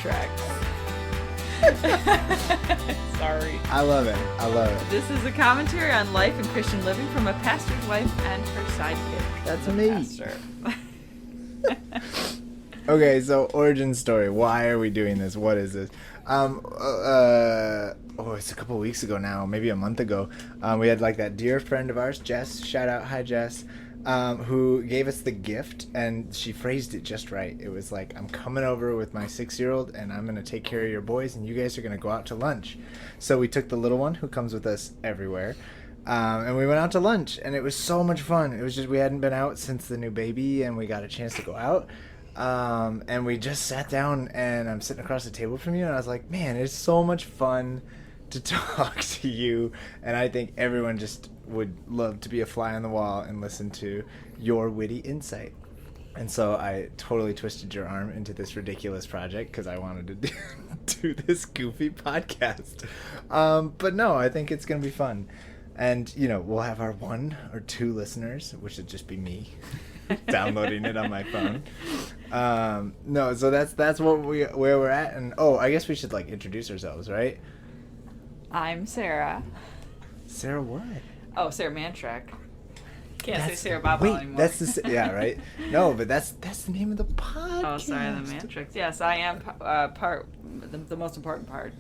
Mannschrecks. Sorry. I love it. This is a commentary on life and Christian living from a pastor's wife and her sidekick. That's a me. Pastor. Okay, so origin story. Why are we doing this? What is this? It's a couple weeks ago now, maybe a month ago. We had like that dear friend of ours, Jess. Shout out, hi Jess. Who gave us the gift, and she phrased it just right. It was like, I'm coming over with my 6-year-old, and I'm going to take care of your boys, and you guys are going to go out to lunch. So we took the little one, who comes with us everywhere, and we went out to lunch, and it was so much fun. It was just, we hadn't been out since the new baby, and we got a chance to go out. And we just sat down, and I'm sitting across the table from you, and I was like, man, it's so much fun to talk to you, and I think everyone just would love to be a fly on the wall and listen to your witty insight. And so I totally twisted your arm into this ridiculous project because I wanted to do this goofy podcast. But no, I think it's going to be fun. And, you know, we'll have our 1 or 2 listeners, which would just be me downloading it on my phone. No, so that's where we're at. And, I guess we should, like, introduce ourselves, right? I'm Sarah. Sarah what? Oh, Sarah Mannschrecks. Can't say Sarah Bob anymore. That's the right? No, but that's the name of the podcast. Oh, sorry, the Mannschrecks. Yes, I am the most important part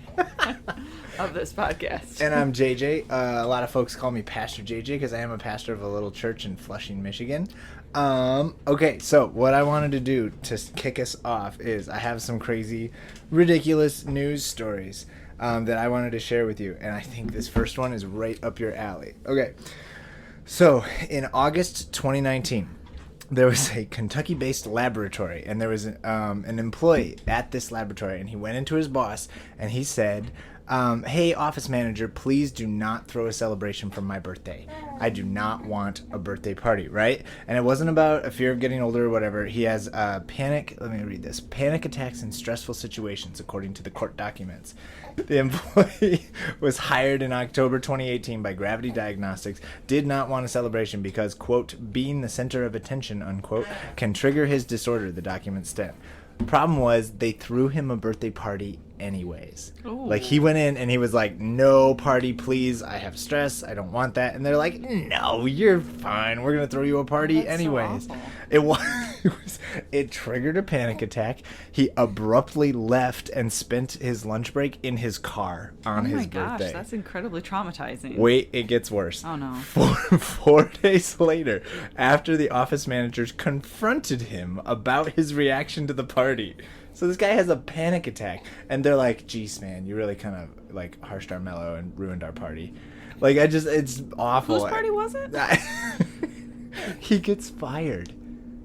of this podcast. And I'm JJ. A lot of folks call me Pastor JJ because I am a pastor of a little church in Flushing, Michigan. Okay, so what I wanted to do to kick us off is I have some crazy, ridiculous news stories that I wanted to share with you. And I think this first one is right up your alley. Okay. So, in August 2019, there was a Kentucky-based laboratory, and there was an employee at this laboratory, and he went into his boss, and he said, hey, office manager, please do not throw a celebration for my birthday. I do not want a birthday party, right? And it wasn't about a fear of getting older or whatever. He has panic attacks in stressful situations, according to the court documents. The employee was hired in October 2018 by Gravity Diagnostics, did not want a celebration because, quote, being the center of attention, unquote, can trigger his disorder, the documents state. Problem was, they threw him a birthday party anyways. Ooh. Like, he went in and he was like, no party, please. I have stress. I don't want that. And they're like, no, you're fine. We're going to throw you a party anyways. So it triggered a panic attack. He abruptly left and spent his lunch break in his car on his birthday. Oh my gosh, that's incredibly traumatizing. Wait, it gets worse. Oh no. 4 days later, after the office managers confronted him about his reaction to the party. So this guy has a panic attack, and they're like, geez, man, you really kind of, like, harshed our mellow and ruined our party. Like, it's awful. Whose party was it? He gets fired.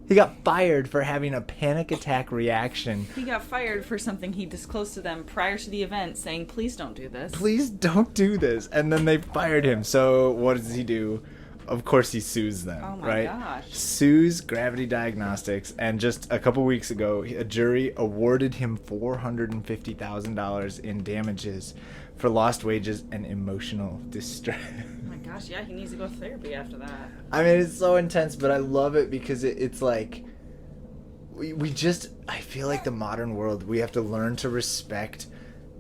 He got fired for having a panic attack reaction. He got fired for something he disclosed to them prior to the event, saying, please don't do this. Please don't do this. And then they fired him. So what does he do? Of course he sues them, oh my right? Gosh. Sues Gravity Diagnostics, and just a couple weeks ago, a jury awarded him $450,000 in damages for lost wages and emotional distress. Oh my gosh, yeah, he needs to go to therapy after that. I mean, it's so intense, but I love it because it's like, I feel like the modern world, we have to learn to respect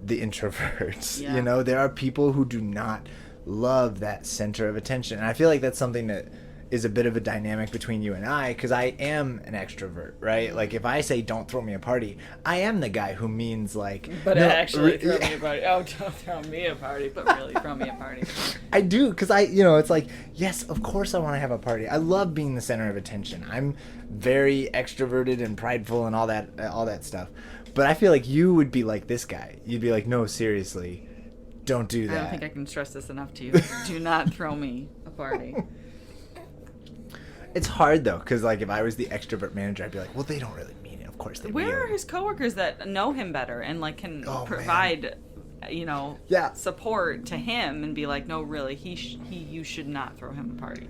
the introverts. Yeah. You know, there are people who do not love that center of attention, and I feel like that's something that is a bit of a dynamic between you and I, because I am an extrovert, right? Like, if I say don't throw me a party, I am the guy who means like, but no, actually throw me a party. Oh, don't throw me a party, but really throw me a party. I do, because it's like, yes, of course I want to have a party. I love being the center of attention. I'm very extroverted and prideful and all that stuff, but I feel like you would be like this guy. You'd be like, no, seriously, don't do that. I don't think I can stress this enough to you. Do not throw me a party. It's hard, though, because, like, if I was the extrovert manager, I'd be like, well, they don't really mean it. Of course they Where are his coworkers that know him better and, like, can provide, support to him and be like, no, really, you should not throw him a party?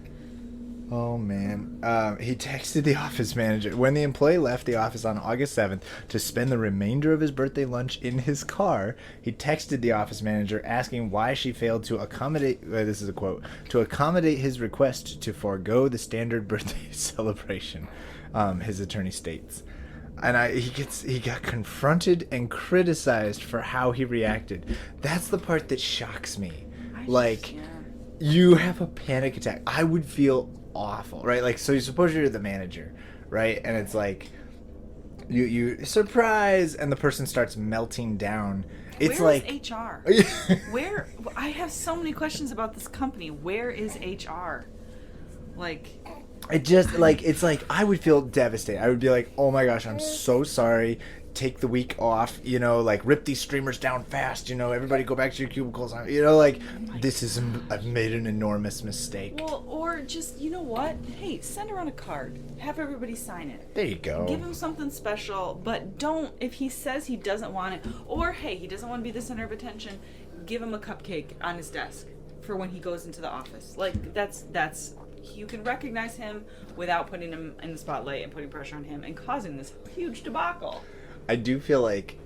Oh, man. He texted the office manager. When the employee left the office on August 7th to spend the remainder of his birthday lunch in his car, he texted the office manager asking why she failed to accommodate, this is a quote, to accommodate his request to forego the standard birthday celebration, his attorney states. And he got confronted and criticized for how he reacted. That's the part that shocks me. You have a panic attack. I would feel awful, right? Like, so you suppose you're the manager, right? And it's like you surprise, and the person starts melting down. It's Where like is HR? Where? I have so many questions about this company. Where is HR? Like, it just like it's like I would feel devastated. I would be like, oh my gosh, I'm so sorry. Take the week off, like rip these streamers down fast, everybody go back to your cubicles, like I've made an enormous mistake. Well, or just, you know what? Hey, send around a card. Have everybody sign it. There you go. Give him something special, but don't, if he says he doesn't want it, or hey, he doesn't want to be the center of attention, give him a cupcake on his desk for when he goes into the office. Like, that's you can recognize him without putting him in the spotlight and putting pressure on him and causing this huge debacle. I do feel like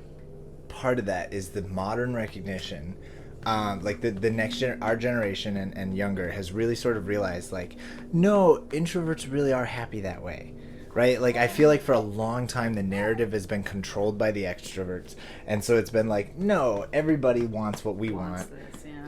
part of that is the modern recognition. Like the next our generation and younger has really sort of realized, like, no, introverts really are happy that way, right? Like, I feel like for a long time the narrative has been controlled by the extroverts, and so it's been like, no, everybody wants what we want.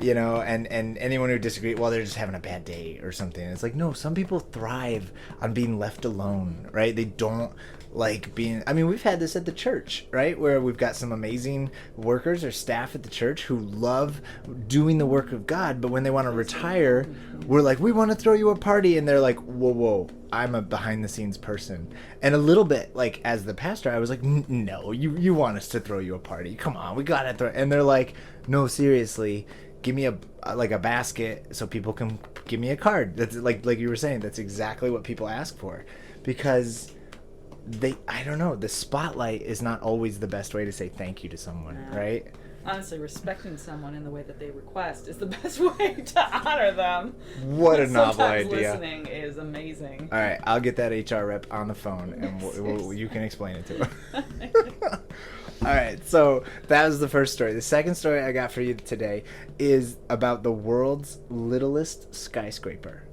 And anyone who disagrees, well, they're just having a bad day or something. It's like, no, some people thrive on being left alone, right? They don't like being, I mean, we've had this at the church, right? Where we've got some amazing workers or staff at the church who love doing the work of God, but when they want to retire, we're like, we want to throw you a party. And they're like, whoa, I'm a behind the scenes person. And a little bit, like, as the pastor, I was like, no, you want us to throw you a party. Come on, we got to throw. And they're like, no, seriously, give me a basket so people can give me a card. That's like you were saying, that's exactly what people ask for, because I don't know, the spotlight is not always the best way to say thank you to someone, right? Honestly, respecting someone in the way that they request is the best way to honor them. What a novel Sometimes idea. Listening is amazing. All right, I'll get that HR rep on the phone, and you can explain it to him. All right, so that was the first story. The second story I got for you today is about the world's littlest skyscraper.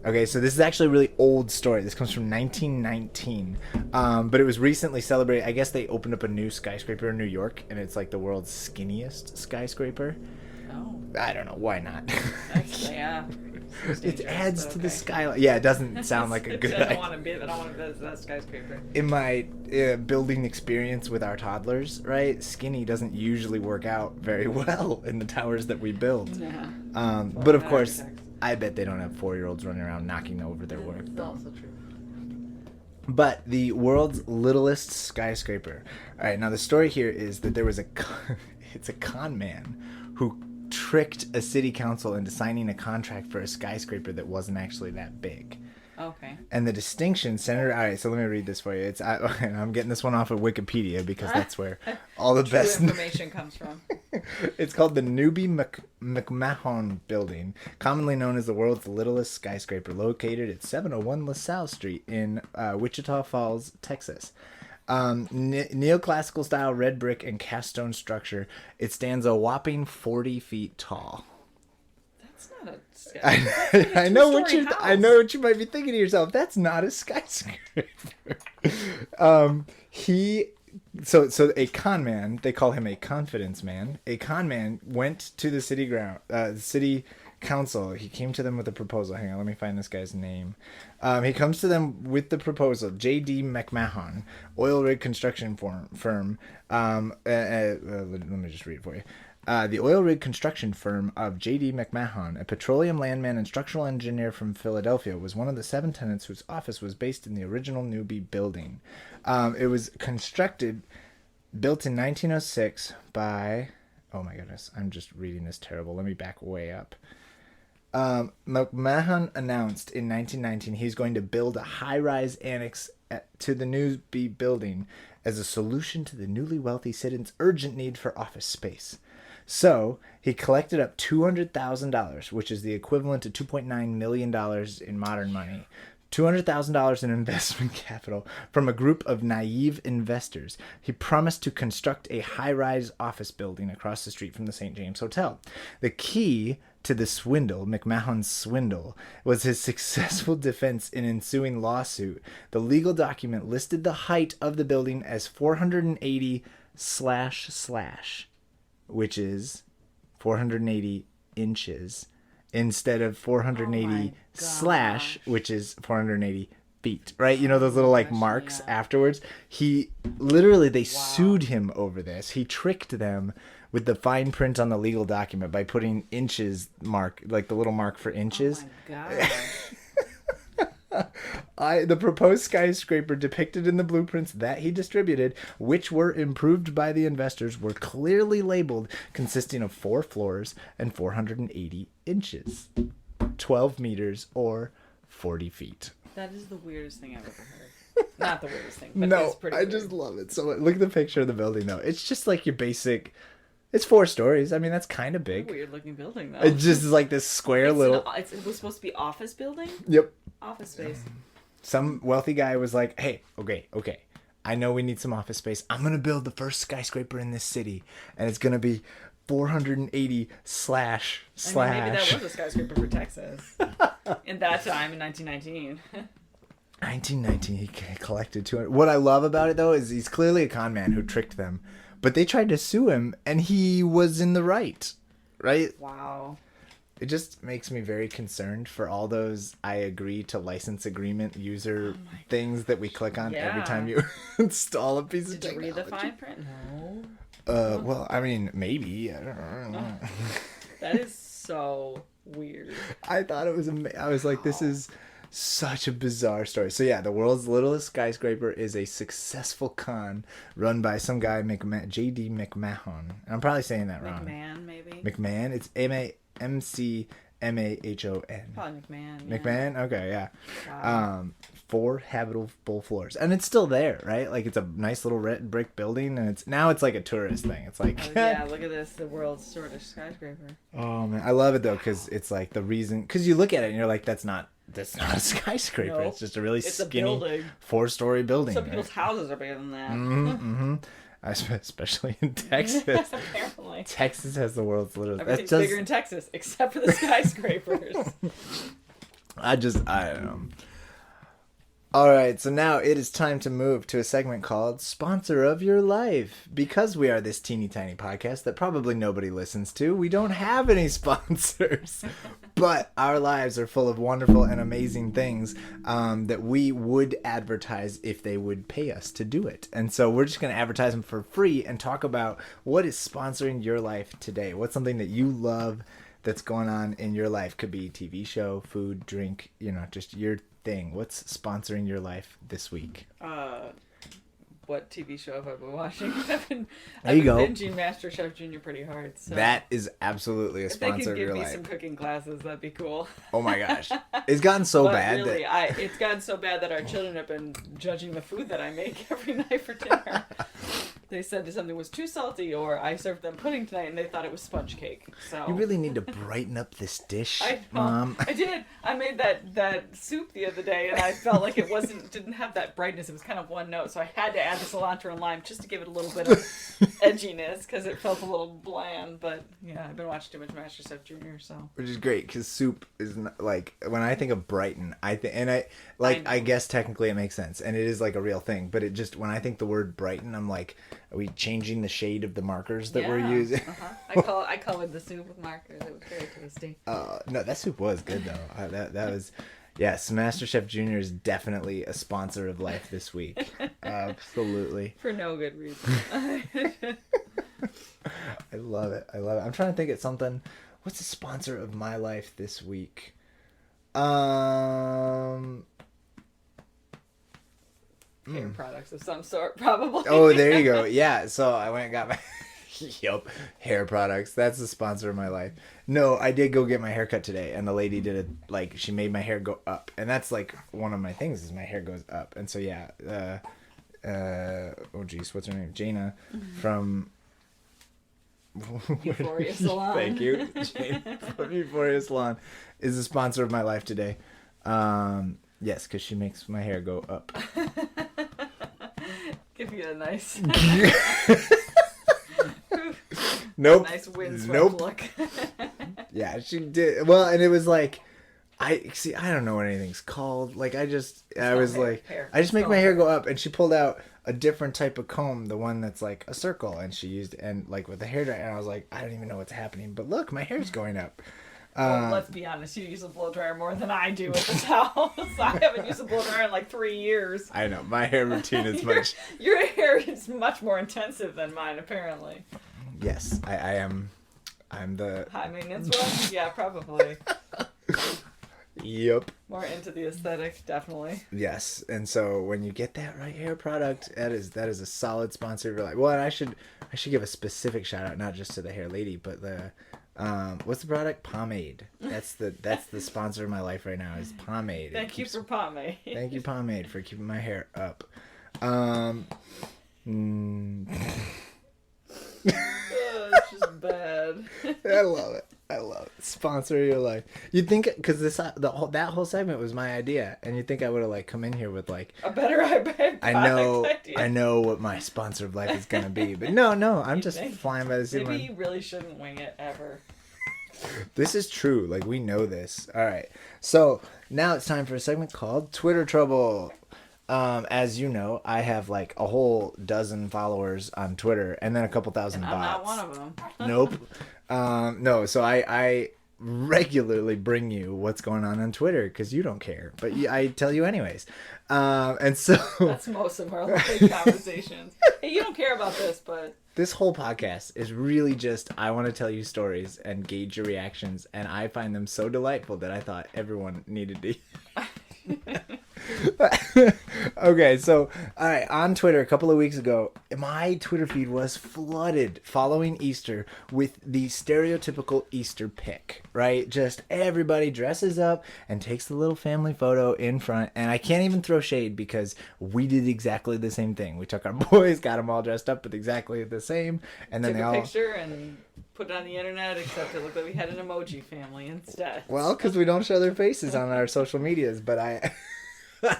Okay, so this is actually a really old story. This comes from 1919, but it was recently celebrated. I guess they opened up a new skyscraper in New York, and it's like the world's skinniest skyscraper. Oh. I don't know, why not? Yeah. It adds to the skyline. Yeah, it doesn't sound like a good idea. I don't want to be that skyscraper. In my building experience with our toddlers, right, skinny doesn't usually work out very well in the towers that we build. Yeah. But of course, I bet they don't have 4-year-olds running around knocking over their work. That's also true. But the world's littlest skyscraper. All right, now the story here is that there was it's a con man who tricked a city council into signing a contract for a skyscraper that wasn't actually that big. Okay. And the distinction centered. All right, so let me read this for you. I'm getting this one off of Wikipedia because that's where all the best information comes from. It's called the Newby McMahon Building, commonly known as the world's littlest skyscraper, located at 701 LaSalle Street in Wichita Falls, Texas. Neoclassical style red brick and cast stone structure. It stands a whopping 40 feet tall. That's not a skyscraper. I know what you might be thinking to yourself. That's not a skyscraper. So a con man, they call him a confidence man. A con man went to the city council. He came to them with a proposal. Hang on, let me find this guy's name. He comes to them with the proposal. J.D. McMahon, oil rig construction firm. Let me just read it for you. The oil rig construction firm of J.D. McMahon, a petroleum landman and structural engineer from Philadelphia, was one of the 7 tenants whose office was based in the original Newby building. It was built in 1906 by... Oh my goodness, I'm just reading this terrible. Let me back way up. McMahon announced in 1919 he's going to build a high-rise annex to the Newby building as a solution to the newly wealthy citizens' urgent need for office space. So he collected up $200,000, which is the equivalent to $2.9 million in modern money, $200,000 in investment capital from a group of naive investors. He promised to construct a high-rise office building across the street from the St. James Hotel. The key to the swindle, McMahon's swindle, was his successful defense in ensuing lawsuit. The legal document listed the height of the building as 480// which is 480 inches, instead of 480 / which is 480 feet, right? You know those little like marks afterwards? They sued him over this. He tricked them with the fine print on the legal document by putting inches mark, like the little mark for inches. Oh my god. The proposed skyscraper depicted in the blueprints that he distributed, which were improved by the investors, were clearly labeled, consisting of 4 floors and 480 inches, 12 meters, or 40 feet. That is the weirdest thing I've ever heard. Not the weirdest thing, but No, it's pretty I weird. just love it. So look at the picture of the building, though. It's just like your basic... It's 4 stories. I mean, that's kind of big. Weird looking building, though. It just is like this square little... It was supposed to be office building? Yep. Office space. Some wealthy guy was like, hey, okay. I know we need some office space. I'm going to build the first skyscraper in this city. And it's going to be 480 / I mean, maybe that was a skyscraper for Texas. In that time, in 1919. 1919, he collected 200. What I love about it, though, is he's clearly a con man who tricked them. But they tried to sue him, and he was in the right. Right? Wow. It just makes me very concerned for all those I agree to license agreement user things that we click on every time you install a piece of technology. Did you read the fine print? No. Well, I mean, maybe. I don't know. That is so weird. I thought it was I was like, this is such a bizarre story. So yeah, the world's littlest skyscraper is a successful con run by some guy, J.D. McMahon. I'm probably saying that wrong. McMahon, maybe? McMahon? It's McMahon. Probably McMahon. Yeah. McMahon? Okay, yeah. Wow. 4 habitable floors. And it's still there, right? Like, it's a nice little red brick building, and it's like a tourist thing. It's like... Oh, yeah, look at this. The world's shortest skyscraper. Oh, man. I love it, though, because it's like the reason... Because you look at it, and you're like, that's not a skyscraper. No, it's just a really skinny a building. 4-story building. Some people's houses are bigger than that. Mm-hmm. Especially in Texas. Apparently. Texas has the world's littlest... Everything's bigger in Texas, except for the skyscrapers. I don't know. All right, so now it is time to move to a segment called Sponsor of Your Life. Because we are this teeny tiny podcast that probably nobody listens to, we don't have any sponsors. But our lives are full of wonderful and amazing things that we would advertise if they would pay us to do it. And so we're just going to advertise them for free and talk about what is sponsoring your life today. What's something that you love that's going on in your life? Could be TV show, food, drink, just your thing. What's sponsoring your life this week? What TV show have I been watching? I've been binging MasterChef Junior pretty hard. So. That is absolutely a sponsor of your life. If they could give me some cooking classes, that'd be cool. Oh my gosh. It's gotten so bad. Really, it's gotten so bad that our children have been judging the food that I make every night for dinner. They said something was too salty, or I served them pudding tonight and they thought it was sponge cake. So you really need to brighten up this dish, I know. Mom. I did. I made that soup the other day and I felt like it didn't have that brightness. It was kind of one note, so I had to add the cilantro and lime just to give it a little bit of edginess because it felt a little bland. But yeah, I've been watching too much MasterChef Junior, so which is great because soup is not, like, when I think of Brighton, I guess technically it makes sense and it is like a real thing. But it just, when I think the word Brighton, I'm like, are we changing the shade of the markers that we're using? I colored the soup with markers. It was very tasty. No, that soup was good though. That was, yes. MasterChef Junior is definitely a sponsor of life this week. Absolutely. For no good reason. I love it. I'm trying to think of something. What's a sponsor of my life this week? Hair products of some sort, probably. Oh, there you go. Yeah, so I went and got my hair products. That's the sponsor of my life. No, I did go get my hair cut today, and the lady did it, like, she made my hair go up. And that's, like, one of my things is my hair goes up. And so, yeah, what's her name? Jaina from... Euphoria Salon. Thank you. Jaina from Euphoria Salon is the sponsor of my life today. Yes, because she makes my hair go up. Give you a nice, Nope. nice windswept Nope. look. Yeah, she did. Well, and it was like, I don't know what anything's called. Like, I just make my hair go up, and she pulled out a different type of comb, the one that's like a circle, and she used, and like with the hair dryer, and I was like, I don't even know what's happening, but look, my hair's going up. Well, let's be honest, you use a blow dryer more than I do with the towels. I haven't used a blow dryer in like 3 years. I know, my hair routine is much... Your hair is much more intensive than mine, apparently. Yes, I'm the... High maintenance one? Yeah, probably. Yep. More into the aesthetic, definitely. Yes, and so when you get that right hair product, that is a solid sponsor of your life. Well, and I should give a specific shout out, not just to the hair lady, but the... what's the product? Pomade. That's the sponsor of my life right now is Pomade. Thank you for Pomade. Thank you, Pomade, for keeping my hair up. It's just bad. I love it. Sponsor of your life. You'd think, because that whole segment was my idea, and you'd think I would have like come in here with like a better idea. I know what my sponsor of life is gonna be, but no, I'm just flying by the seat. Maybe you really shouldn't wing it ever. This is true. Like, we know this. All right. So now it's time for a segment called Twitter Trouble. As you know, I have like a whole dozen followers on Twitter, and then a couple thousand bots. I'm not one of them. Nope. No. So I regularly bring you what's going on Twitter because you don't care, but I tell you anyways. And so that's most of our life conversations. Hey, you don't care about this, but this whole podcast is really just I want to tell you stories and gauge your reactions, and I find them so delightful that I thought everyone needed to. Okay, so all right, on Twitter a couple of weeks ago, my Twitter feed was flooded following Easter with the stereotypical Easter pic, right? Just everybody dresses up and takes the little family photo in front, and I can't even throw shade because we did exactly the same thing. We took our boys, got them all dressed up with exactly the same, and then took they a all picture and put it on the internet, except it looked like we had an emoji family instead. Well, because we don't show their faces on our social medias, but I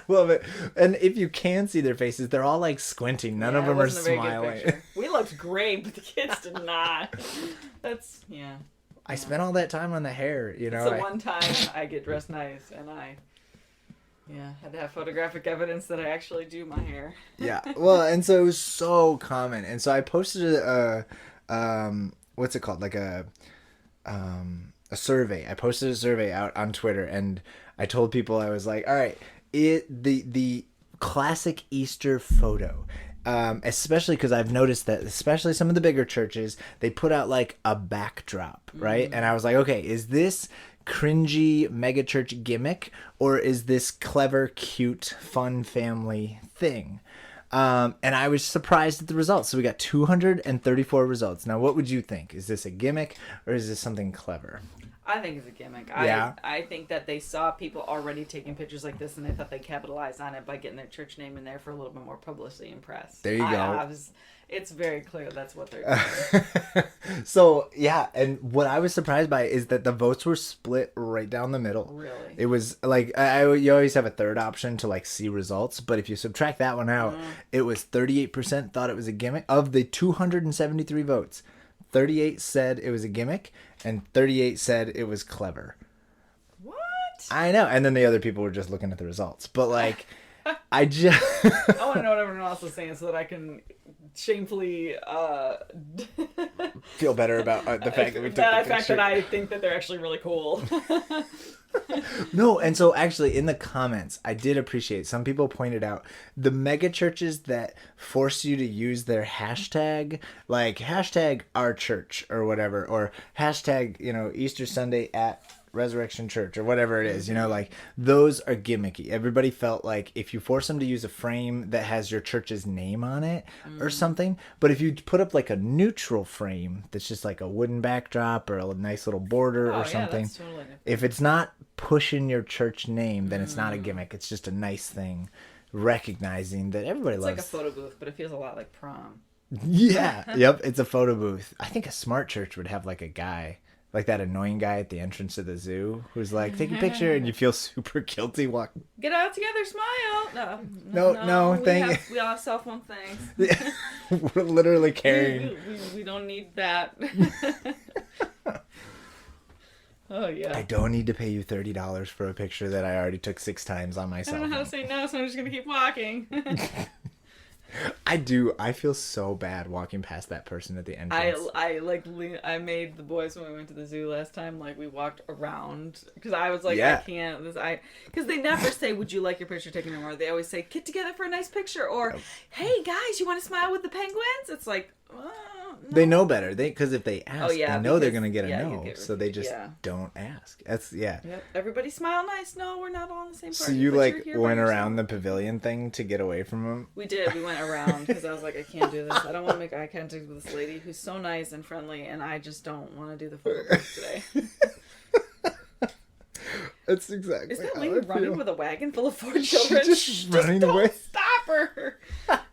love it. And if you can see their faces, they're all like squinting. None of them are smiling. We looked great, but the kids did not. That's, yeah. I spent all that time on the hair, you know. It's the one time I get dressed nice, and I had to have photographic evidence that I actually do my hair. Yeah, well, and so it was so common. And so I posted what's it called? Like a survey. I posted a survey out on Twitter, and I told people, I was like, all right, the classic Easter photo, especially because I've noticed that especially some of the bigger churches, they put out like a backdrop, right? And I was like, okay, is this cringy megachurch gimmick, or is this clever, cute, fun family thing? And I was surprised at the results. So we got 234 results. Now, what would you think? Is this a gimmick, or is this something clever? I think it's a gimmick. Yeah. I think that they saw people already taking pictures like this, and they thought they capitalized on it by getting their church name in there for a little bit more publicity and press. There you go. It's very clear that's what they're doing. So, yeah, and what I was surprised by is that the votes were split right down the middle. Really? It was like, you always have a third option to like see results, but if you subtract that one out, it was 38% thought it was a gimmick. Of the 273 votes, 38 said it was a gimmick, and 38 said it was clever. What? I know, and then the other people were just looking at the results. But like, I want to know what everyone else is saying so that I can shamefully feel better about the fact that we took the picture. The fact that I think that they're actually really cool. No, and so actually in the comments, I did appreciate, some people pointed out the mega churches that force you to use their hashtag, like hashtag our church or whatever, or hashtag, Easter Sunday at Resurrection Church or whatever it is, like those are gimmicky. Everybody felt like if you force them to use a frame that has your church's name on it or something, but if you put up like a neutral frame that's just like a wooden backdrop or a nice little border or something, that's totally different. If it's not pushing your church name, then it's not a gimmick. It's just a nice thing, recognizing that everybody loves. It's like a photo booth, but it feels a lot like prom. Yeah, yep, it's a photo booth. I think a smart church would have like a guy, like that annoying guy at the entrance to the zoo who's like, take a picture, and you feel super guilty walking. Get out together, smile. No, we all have cell phone things. We're literally carrying. We don't need that. Oh yeah. I don't need to pay you $30 for a picture that I already took 6 times on my cell I don't know how to say no, so I'm just gonna keep walking. I do. I feel so bad walking past that person at the entrance. I made the boys when we went to the zoo last time. Like we walked around because I was like, Yeah. I can't. Because they never say, "Would you like your picture taken?" Anymore. They always say, "Get together for a nice picture," or "Hey guys, you want to smile with the penguins?" It's like, no. They know better. Because if they ask, they know they're gonna get a no, so they just yeah. don't ask. That's yeah. Yep. Everybody smile nice. No, we're not all in the same party. So you but like you're here went by around yourself. the pavilion thing to get away from them? We did. We went around because I was like, I can't do this. I don't want to make eye contact with this lady who's so nice and friendly, and I just don't want to do the photo booth today. That's exactly. Is that how lady I running feel. with a wagon full of 4 children? Just running don't away. Stop her!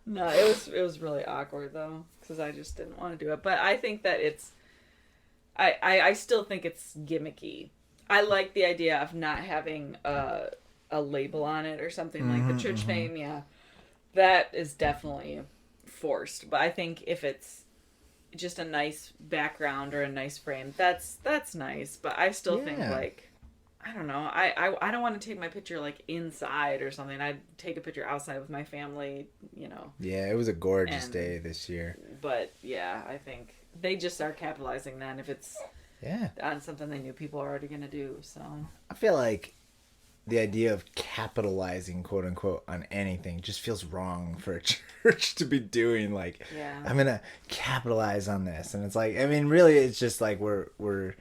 No, it was really awkward though because I just didn't want to do it. But I think that I still think it's gimmicky. I like the idea of not having a label on it or something like the church name. Yeah, that is definitely forced. But I think if it's just a nice background or a nice frame, that's nice. But I still think like. I don't know. I don't want to take my picture like inside or something. I'd take a picture outside with my family, you know. Yeah, it was a gorgeous day this year. But yeah, I think they just start capitalizing then if it's on something they knew people are already going to do. So I feel like the idea of capitalizing, quote unquote, on anything just feels wrong for a church to be doing. Like, I'm going to capitalize on this. And it's like, I mean, really, it's just like we're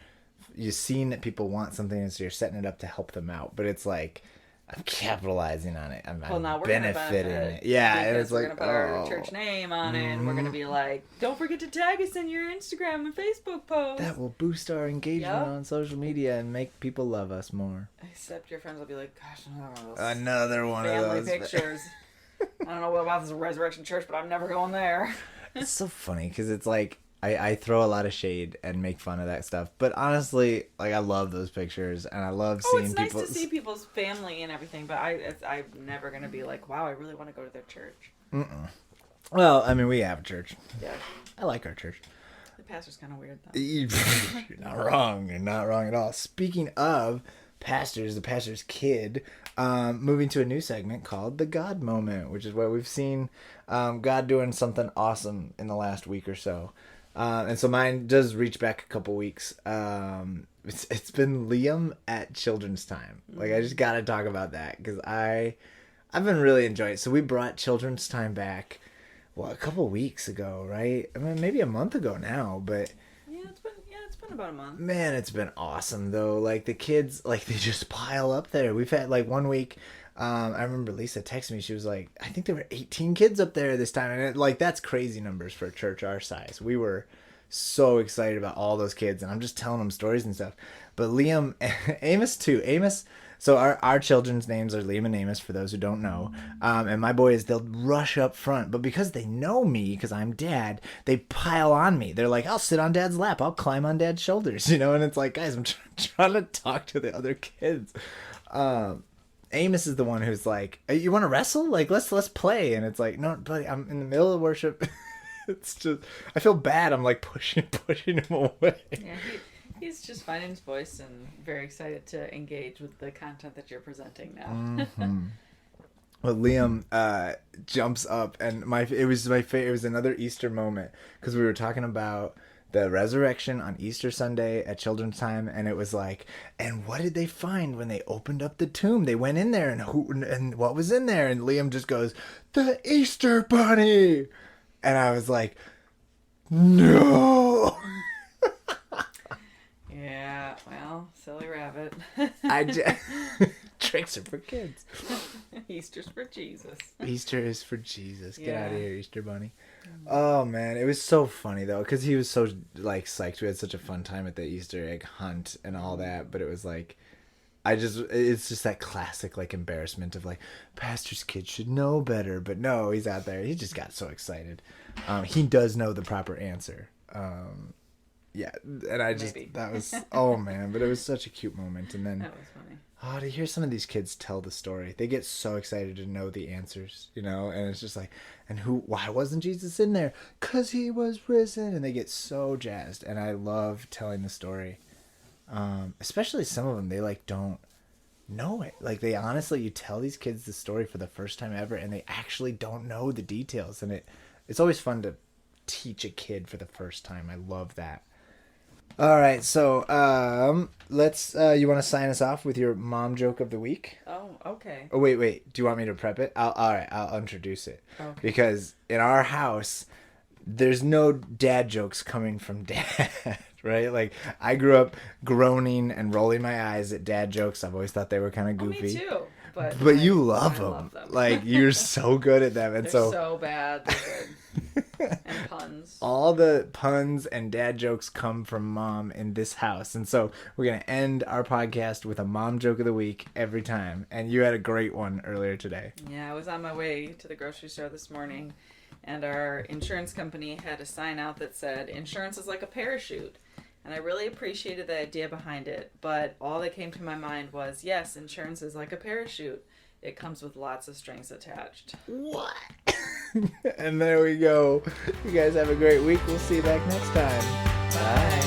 you've seen that people want something, and so you're setting it up to help them out. But it's like, I'm capitalizing on it. I'm benefiting it. Yeah, and it's we're like, gonna put our church name on it, and we're gonna be like, don't forget to tag us in your Instagram and Facebook posts. That will boost our engagement on social media and make people love us more. Except your friends will be like, gosh, another one of those family pictures. I don't know what about this Resurrection Church, but I'm never going there. It's so funny because it's like, I throw a lot of shade and make fun of that stuff, but honestly, like I love those pictures and I love seeing people. It's nice to see people's family and everything, but I'm never gonna be like, wow, I really want to go to their church. Well, I mean, we have a church. Yeah, I like our church. The pastor's kind of weird though. You're not wrong. You're not wrong at all. Speaking of pastors, the pastor's kid, moving to a new segment called The God Moment, which is where we've seen God doing something awesome in the last week or so. And so mine does reach back a couple weeks. It's been Liam at Children's Time. Like, I just got to talk about that because I've been really enjoying it. So we brought Children's Time back, a couple weeks ago, right? I mean, maybe a month ago now, but... It's been about a month. Man, it's been awesome, though. Like, the kids, like, they just pile up there. We've had, like, one week... I remember Lisa texted me. She was like, I think there were 18 kids up there this time. And that's crazy numbers for a church our size. We were so excited about all those kids. And I'm just telling them stories and stuff. But Liam, Amos too. Amos, so our children's names are Liam and Amos, for those who don't know. And my boys, they'll rush up front. But because they know me, because I'm dad, they pile on me. They're like, I'll sit on dad's lap. I'll climb on dad's shoulders. You know, and it's like, guys, I'm trying to talk to the other kids. Amos is the one who's like, you want to wrestle? Like, let's play. And it's like, no, buddy, I'm in the middle of worship. It's just, I feel bad. I'm like pushing him away. Yeah, he's just finding his voice and very excited to engage with the content that you're presenting now. Well, Liam jumps up, and it was another Easter moment because we were talking about the resurrection on Easter Sunday at Children's Time, and it was like, and what did they find when they opened up the tomb? They went in there, and what was in there? And Liam just goes, the Easter Bunny! And I was like, no! Yeah, well, silly rabbit. Tricks are for kids. Easter's for Jesus. Easter is for Jesus. Get out of here, Easter Bunny. Oh, man. It was so funny, though, because he was so, like, psyched. We had such a fun time at the Easter egg hunt and all that, but it was like, it's just that classic, like, embarrassment of, like, pastor's kid should know better, but no, he's out there. He just got so excited. He does know the proper answer. Yeah, and I just, Maybe. that was, oh man, but it was such a cute moment. And then, That was funny. oh, to hear some of these kids tell the story, they get so excited to know the answers, you know, and it's just like, and why wasn't Jesus in there? 'Cause he was risen. And they get so jazzed. And I love telling the story. Especially some of them, they like don't know it. Like they honestly, you tell these kids the story for the first time ever and they actually don't know the details. And it's always fun to teach a kid for the first time. I love that. All right, so let's. You want to sign us off with your mom joke of the week? Oh, okay. Oh wait. Do you want me to prep it? All right. I'll introduce it. Okay. Because in our house, there's no dad jokes coming from dad, right? Like I grew up groaning and rolling my eyes at dad jokes. I've always thought they were kind of goofy. Me too. But you love I them. love them. Like you're so good at them, and They're so bad. They're good. And puns. All the puns and dad jokes come from mom in this house. And so we're going to end our podcast with a mom joke of the week every time. And you had a great one earlier today. Yeah, I was on my way to the grocery store this morning, and our insurance company had a sign out that said, "Insurance is like a parachute." And I really appreciated the idea behind it. But all that came to my mind was, yes, insurance is like a parachute. It comes with lots of strings attached. What? And there we go. You guys have a great week. We'll see you back next time. Bye.